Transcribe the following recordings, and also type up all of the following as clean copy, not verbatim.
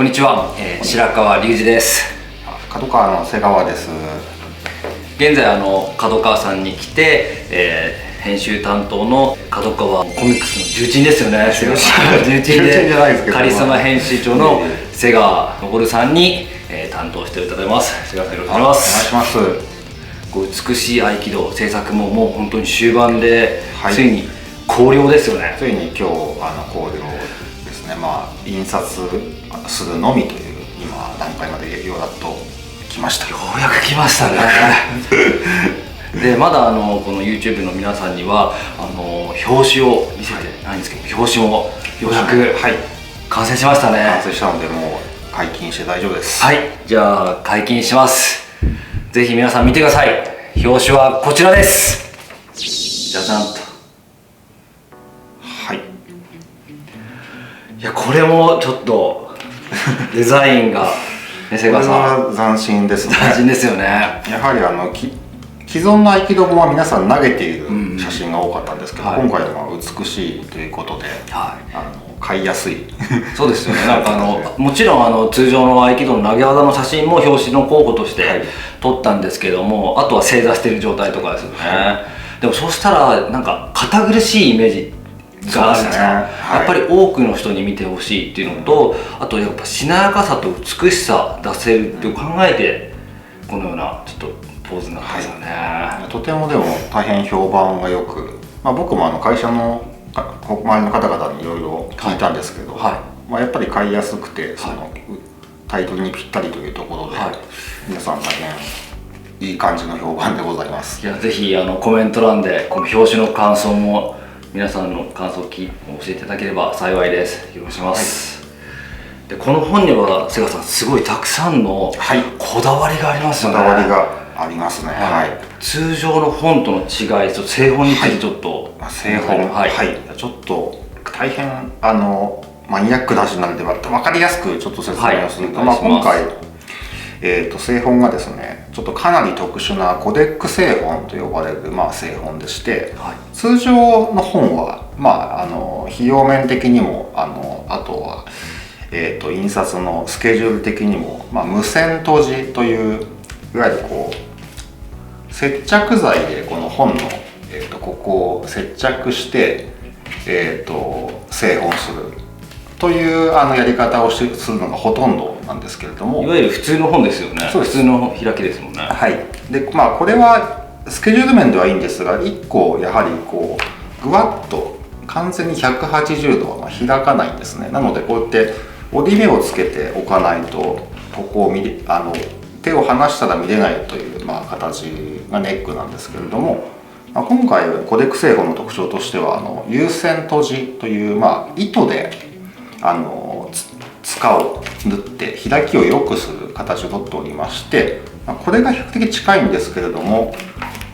こんにちは、白川隆二です。角川の瀬川です。現在角川さんに来て、編集担当の角川コミックスの重鎮ですよね。重鎮でカリスマ編集長の瀬川昇さんに、担当していただきます。瀬川さん、よろしくお願いします。お願いします。美しい合気道制作ももう本当に終盤で、はい、ついに考了ですよね。ついに今日考了ですね。印刷するのみという今段階までようやっと来ました。ようやく来ましたね。でまだこの YouTube の皆さんには表紙を見せてないんですけど、表紙もようやく、完成しましたね。完成したのでもう解禁して大丈夫です。はい、じゃあ解禁します。ぜひ皆さん見てください。表紙はこちらです。じゃじゃんと。はい。いや、これもちょっとデザインがね、瀬川さん、これは斬新ですね。斬新ですよね。やはり既存の合気道本は皆さん投げている写真が多かったんですけど、今回のは美しいということで、買いやすい。そうですよね。なんかもちろん通常の合気道の投げ技の写真も表紙の候補として撮ったんですけども、あとは正座している状態とかですよね。でもそうしたらなんか堅苦しいイメージがあるんですか。やっぱり多くの人に見てほしいっていうのと、あとやっぱしなやかさと美しさ出せるって考えてこのようなちょっとポーズになったんですよね。とてもでも大変評判がよく、僕も会社の周りの方々にいろいろ聞いたんですけど、やっぱり買いやすくて、そのタイトルにぴったりというところで、皆さん大変いい感じの評判でございます。いや、ぜひコメント欄でこの表紙の感想も皆さんの感想を教えていただければ幸いです。よろしくお願いします。でこの本には瀬川さん、すごいたくさんのこだわりがありますよね。こだわりがありますね。通常の本との違い、製本についてちょっと。製本、ちょっと大変マニアックな話なので分かりやすくちょっと説明をすると、今回製本がですね、ちょっとかなり特殊なコデック製本と呼ばれる製本でして、通常の本は費用面的にもあとは印刷のスケジュール的にも無線閉じといういわゆる接着剤でこの本のここを接着して製本するというやり方をするのがほとんどなんですけれども、いわゆる普通の本ですよね。普通の開きですもんね。でこれはスケジュール面ではいいんですが、1個やはりぐわっと完全に180度は開かないんですね。なのでこうやって折り目をつけておかないと、ここを手を離したら見れないという形がネックなんですけれども、今回コデック製本の特徴としては有線閉じという糸で塚を縫って開きを良くする形をとっておりまして、これが比較的近いんですけれども、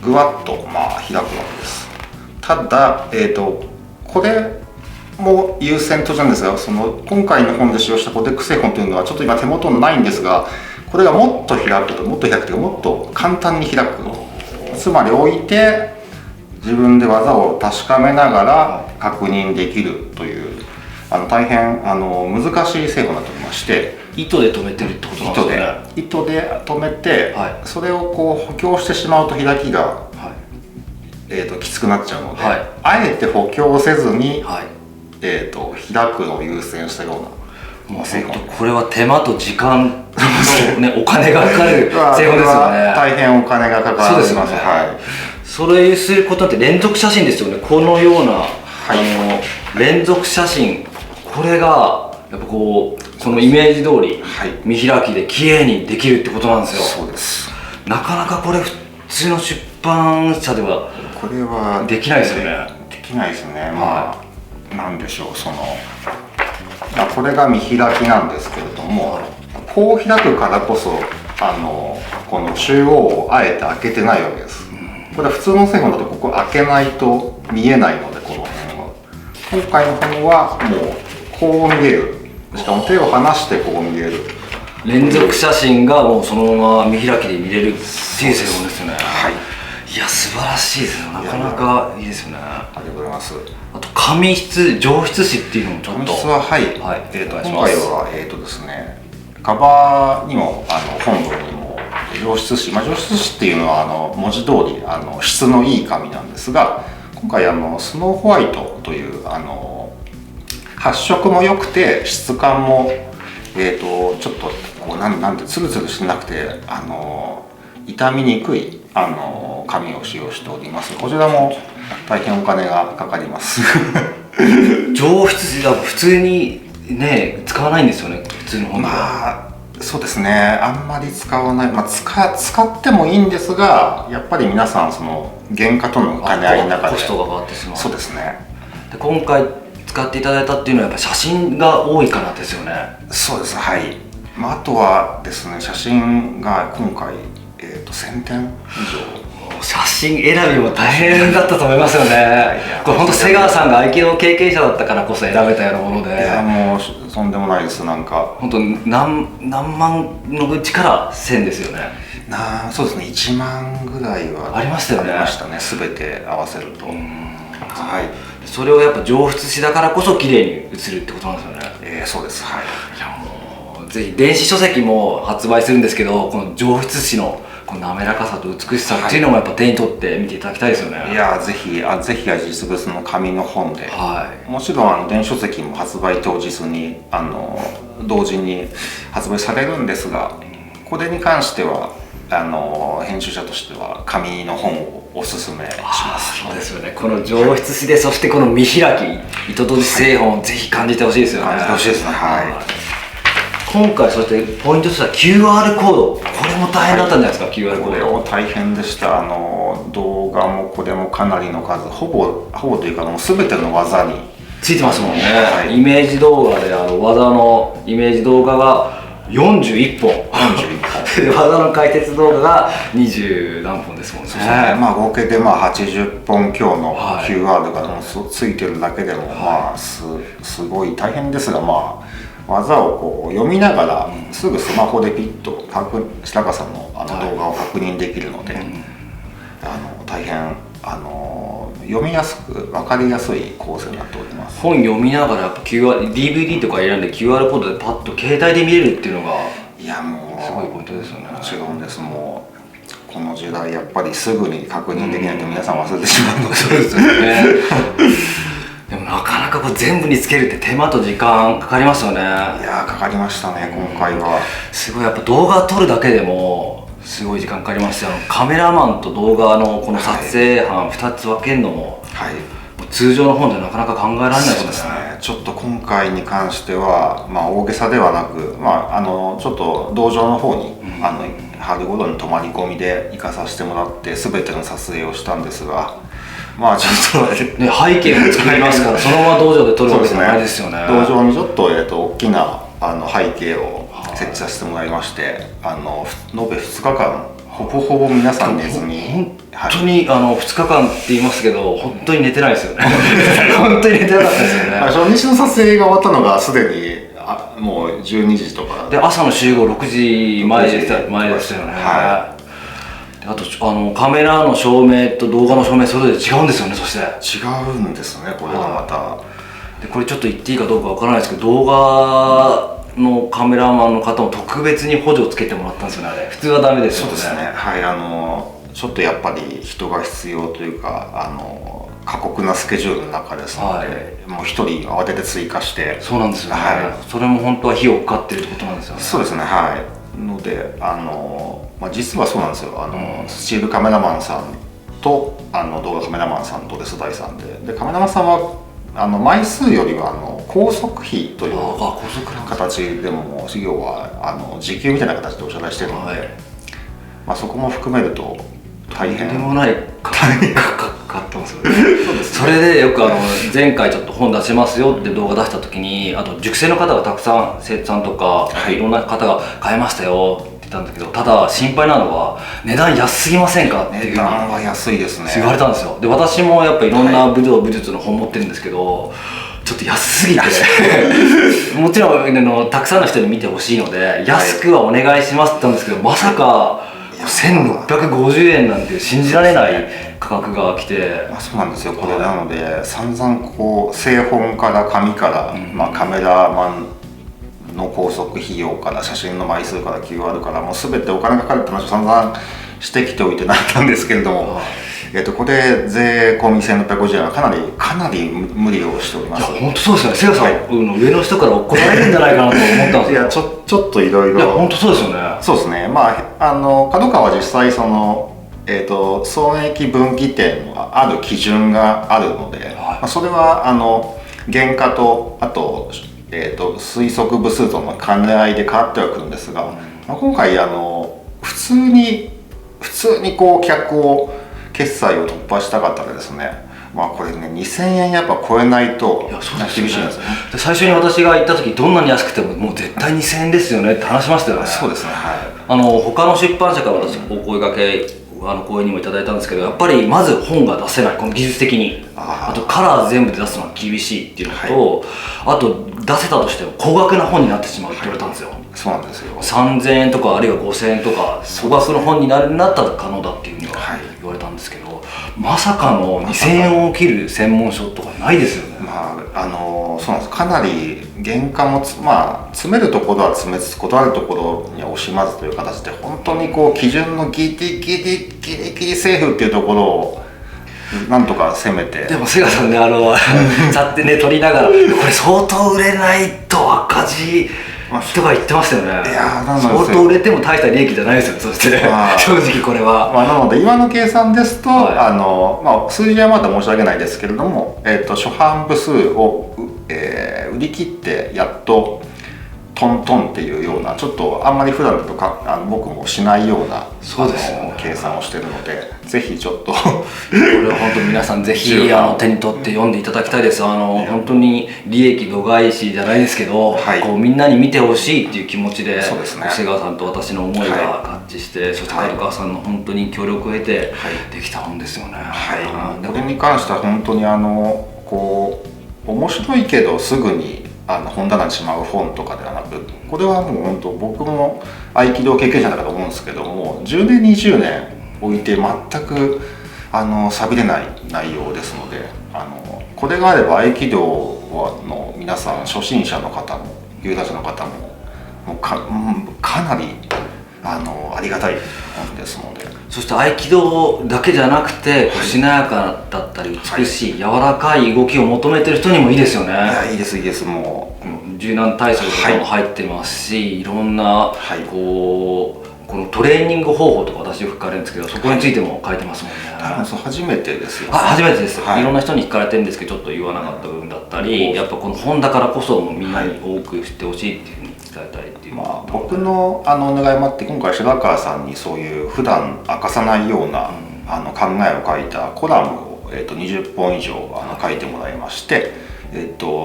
ぐわっと開くわけです。ただこれも有線閉じなんですが、今回の本で使用したコデック製本というのはちょっと今手元にないんですが、これがもっと開くともっと簡単に開く、つまり置いて自分で技を確かめながら確認できるという大変難しい製法になっておりまして、糸で留めてるってことなんですね。糸で留めて、それを補強してしまうと開きが、きつくなっちゃうので、あえて補強せずに、開くのを優先したような製法。これは手間と時間と、お金がかかる製法ですよね。大変お金がかかります。それすることって連続写真ですよね。このような連続写真、これがやっぱこのイメージ通り見開きで綺麗にできるってことなんですよ。そうです。なかなかこれ普通の出版社ではこれはできないですよね。できないですね。なんでしょう、これが見開きなんですけれども、こう開くからこそこの中央をあえて開けてないわけです。これは普通の製本だとここ開けないと見えないので、この辺は。今回の本はもうこう見える。しかも手を離してこう見える。連続写真がもうそのまま見開きで見れるっていう製本ですよね。いや素晴らしいですね。なかなかいいですよね。ありがとうございます。あと紙質上質紙っていうのもちょっと。紙質ははい、はい、今回はですね、カバーにも本文にも上質紙、上質紙っていうのは文字通り質のいい紙なんですが、今回スノーホワイトという発色も良くて質感もちょっとこうなんてツルツルしてなくて傷みにくい紙を使用しております。こちらも大変お金がかかります上質紙だと普通にね使わないんですよね、普通の本では。まあそうですね、あんまり使わない、使ってもいいんですが、やっぱり皆さんその原価との兼ね合いの中でコストが上がってしまう。そうですね。で今回使っていただいたっていうのはやっぱ写真が多いからですよね。そうです、はい。あとはですね、写真が今回1000点以上。写真選びも大変だったと思いますよねこれ本当瀬川さんが合気道経験者だったからこそ選べたようなもので、いやもうとんでもないです。なんか本当何万のうちから1000ですよね。そうですね、1万ぐらいはありましたよね。ありましたね、全て合わせると。はい。それをやっぱ上質紙だからこそ綺麗に写るってことなんですよね。そうです。はい。いやもうぜひ電子書籍も発売するんですけど、この上質紙のこの滑らかさと美しさっていうのもやっぱ手に取って見ていただきたいですよね。いやぜひ実物の紙の本で、はい、もちろん電子書籍も発売当日に同時に発売されるんですが、これに関しては編集者としては紙の本をおすすめします。そうですよね。この上質紙で、そしてこの見開き糸閉じ製本をぜひ感じてほしいですよね。感じてほしいですね。はい。今回そしてポイントとしては QR コード、これも大変だったんじゃないですか。QR コードこれも大変でした。動画もこれもかなりの数、ほぼというかもう全ての技についてますもんね。イメージ動画で技のイメージ動画が41本で技の解説動画が20何本ですもんね。合計で80本強の QR がついてるだけでもすごい大変ですが、技をこう読みながらすぐスマホでピッと白川さんの動画を確認できるので、大変読みやすく分かりやすい構成になっております。本読みながらやっぱ DVD とか選んで QR コードでパッと携帯で見れるっていうのがもうすごいポイントですよね。もちろんです。もうこの時代やっぱりすぐに確認できないと皆さん忘れてしまうので、そうですよねでもなかなかこう全部につけるって手間と時間かかりますよね。いやかかりましたね、今回は。すごいやっぱ動画撮るだけでもすごい時間かかりますし、カメラマンと動画のこの撮影班2つ分けるのも、通常の本ではなかなか考えられないですね。ちょっと今回に関しては、大げさではなく、ちょっと道場の方に、春頃に泊まり込みで行かさせてもらって全ての撮影をしたんですが、ちょっとね、背景も作りますからそのまま道場で撮るわけじゃないですよね。道場にちょっと大きな背景を設置させてもらいまして、延べ2日間ほぼ皆さん寝ずに、本当に2日間って言いますけど本当に寝てないですよね本当に寝てなかったですよね。初日の撮影が終わったのがすでにもう12時とかで、朝の集合6時前でしたよね。あとカメラの照明と動画の照明それぞれ違うんですよね。そして違うんですね、これがまた。でこれちょっと言っていいかどうかわからないですけど、動画のカメラマンの方も特別に補助をつけてもらったんですよね。あれ普通はダメですよね。そうですね。はい、ちょっとやっぱり人が必要というか過酷なスケジュールの中ですので、もう一人慌てて追加して。そうなんですよね。それも本当は費用かかってるってことなんですよね。そうですね。ので実はそうなんですよ。スチールカメラマンさんと動画カメラマンさんとで須田井さんでカメラマンさんは枚数よりは拘束費という形でも事業は時給みたいな形でお支払いしてるので、そこも含めると大変でもないかかったんですよねそれでよく前回ちょっと本出しますよって動画出した時に、あと塾生の方がたくさん生徒さんとか、いろんな方が買いましたよって言ったんだけど、ただ心配なのは値段安すぎませんかっていう。値段は安いですね。言われたんですよ。で私もやっぱいろんな武術の本持ってるんですけど、ちょっと安すぎてもちろんたくさんの人に見てほしいので安くはお願いしますって言ったんですけど、まさか1650円なんて信じられない価格が来て、そうなんですよ。これなので散々こう製本から紙から、カメラマンの拘束費用から写真の枚数から QR からもう全てお金がかかるって話を散々してきておいてなったんですけれども、これ税込み1650円はかなり無理をしております。いや本当そうですよね。せいやさん、上の人から怒られるんじゃないかなと思ったんですよ。いやちょっといろいろ。いや本当そうですよね。そうですね。角川は実際その損益分岐点のある基準があるので、それは原価とあと推測部数との関連合いで変わってはくるんですが、今回普通にこう客を決済を突破した方でですね、これね2000円やっぱ超えないと厳しいんですね。最初に私が行った時どんなに安くてももう絶対2000円ですよねって話しましたよね。そうですね。他の出版社から私お声掛け講演にもいただいたんですけど、やっぱりまず本が出せない、この技術的に、あとカラー全部で出すのは厳しいっていうのと、あと出せたとしても高額な本になってしまうって言われたんですよ。そうなんですよ。3000円とかあるいは5000円とか高額の本になるんだったら可能だっていうふうには言われたんですけど、まさかの2000円を切る専門書とかないですよね。そうなんです。かなり原価も詰めるところは詰めつつ断るところには惜しまずという形で、本当にこう基準のギリギリセーフっていうところをなんとか攻めて。でも瀬川さんね、買ってね取りながらこれ相当売れないと赤字とか言ってましたよね。いや相当売れても大した利益じゃないですよ。そして正直これは、なので今の計算ですと、数字はまだ申し訳ないですけれども、初版部数を、売り切ってやっとトントンっていうような、ちょっとあんまり普段だと僕もしないような計算をしているので、ぜひちょっとこれは本当皆さんぜひ手に取って読んでいただきたいです。本当に利益度外視じゃないですけど、こうみんなに見てほしいっていう気持ちで、瀬川さんと私の思いが合致して、そして角川さんの本当に協力を得てできた本ですよね。これに関しては本当にこう面白いけどすぐに本棚にしまう本とかではなく、これはもう本当僕も合気道経験者だからと思うんですけども、10年20年置いて全く錆びれない内容ですので、これがあれば合気道の皆さん、初心者の方も有段者の方もかなりありがたい本ですので。そして合気道だけじゃなくて、しなやかだったり美しい、柔らかい動きを求めてる人にもいいですよね。いいですいいです。もう柔軟体操とかも入ってますし、いろんなこのトレーニング方法とか私よく聞かれるんですけど、そこについても書いてますもんね。初めてですよね。初めてです、いろんな人に聞かれてるんですけど、ちょっと言わなかった部分だったり、やっぱこの本だからこそみんなに多く知ってほしいっていうふうに伝えたいっていう、僕のお願いもあって、今回白川さんにそういう普段明かさないような考えを書いたコラムを20本以上書いてもらいまして、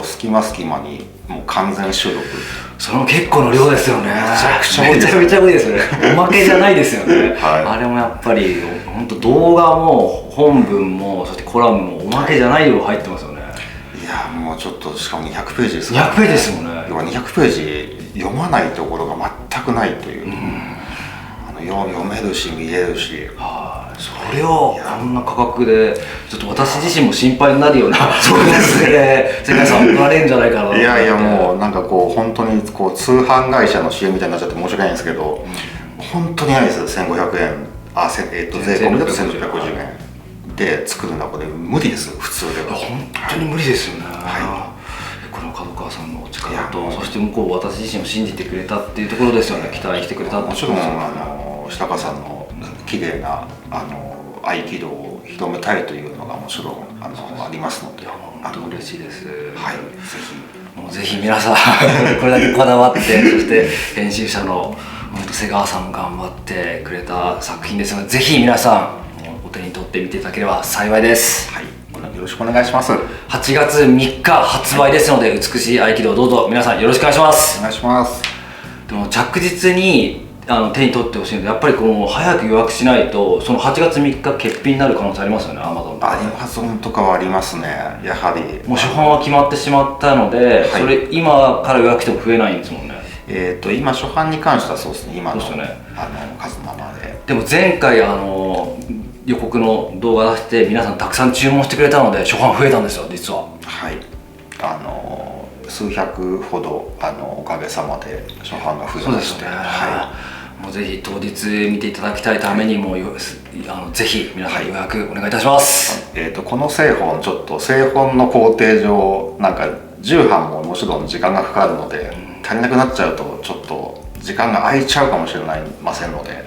隙間にもう完全収録。それも結構の量ですよね。めちゃくちゃ多いです。めちゃめちゃ多いですよね。おまけじゃないですよね。あれもやっぱり本当動画も本文もそしてコラムもおまけじゃない量入ってますよね。いやもうちょっと、しかも200ページですからね。200ページですもんね。要は200ページ読まないところが全くないという、読めるし見れるし、それをこんな価格でちょっと私自身も心配になるようなそうですね。世界さん怒られるんじゃないかな。いやもうなんかこう本当にこう通販会社の CM みたいになっちゃって申し訳ないんですけど、本当にないです。1500円税込みだと1650円で作るのはこれ無理です。普通では本当に無理ですよね。この角川さんのお力と、そして向こう私自身を信じてくれたっていうところですよね。期待してくれた。もちろん白川さんの綺麗な合気道を広めたいというのがもちろんありますので、本当嬉しいです。ぜひ皆さんこれだけこだわって、そして編集者の瀬川さんも頑張ってくれた作品ですので、ぜひ皆さんお手に取ってみていただければ幸いです。よろしくお願いします。8月3日発売ですので、美しい合気道どうぞ皆さんよろしくお願いします。お願いします。でも着実に手に取ってほしいので、やっぱり早く予約しないと、その8月3日欠品になる可能性ありますよね。Amazon とかはありますね。やはりもう初版は決まってしまったので、それ今から予約しても増えないんですもんね。今初版に関してはそうですね、今のそうですよね数のままで。でも前回予告の動画出して皆さんたくさん注文してくれたので初版増えたんですよ実は。はい、数百ほどおかげさまで初版が増えまして、もうぜひ当日見ていただきたいためにもぜひ皆さん予約お願いいたします。この製本ちょっと製本の工程上なんか重版ももちろん時間がかかるので、足りなくなっちゃうとちょっと時間が空いちゃうかもしれませんので、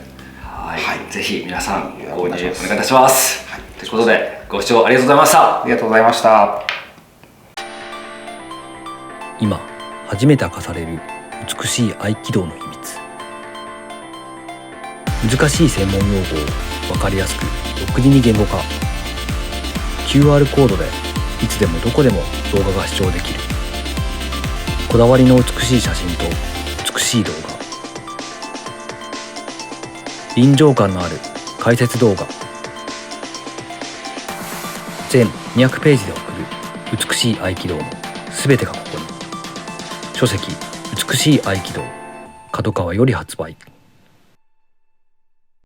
ぜひ皆さん購入お願いいたします。ということでご視聴ありがとうございました。ありがとうございました。今初めて明かされる美しい合気道の秘密。難しい専門用語を分かりやすく独自に言語化。 QR コードでいつでもどこでも動画が視聴できる。こだわりの美しい写真と美しい動画、臨場感のある解説動画、全200ページで送る美しい合気道のすべてがここに。書籍美しい合気道、角川より発売。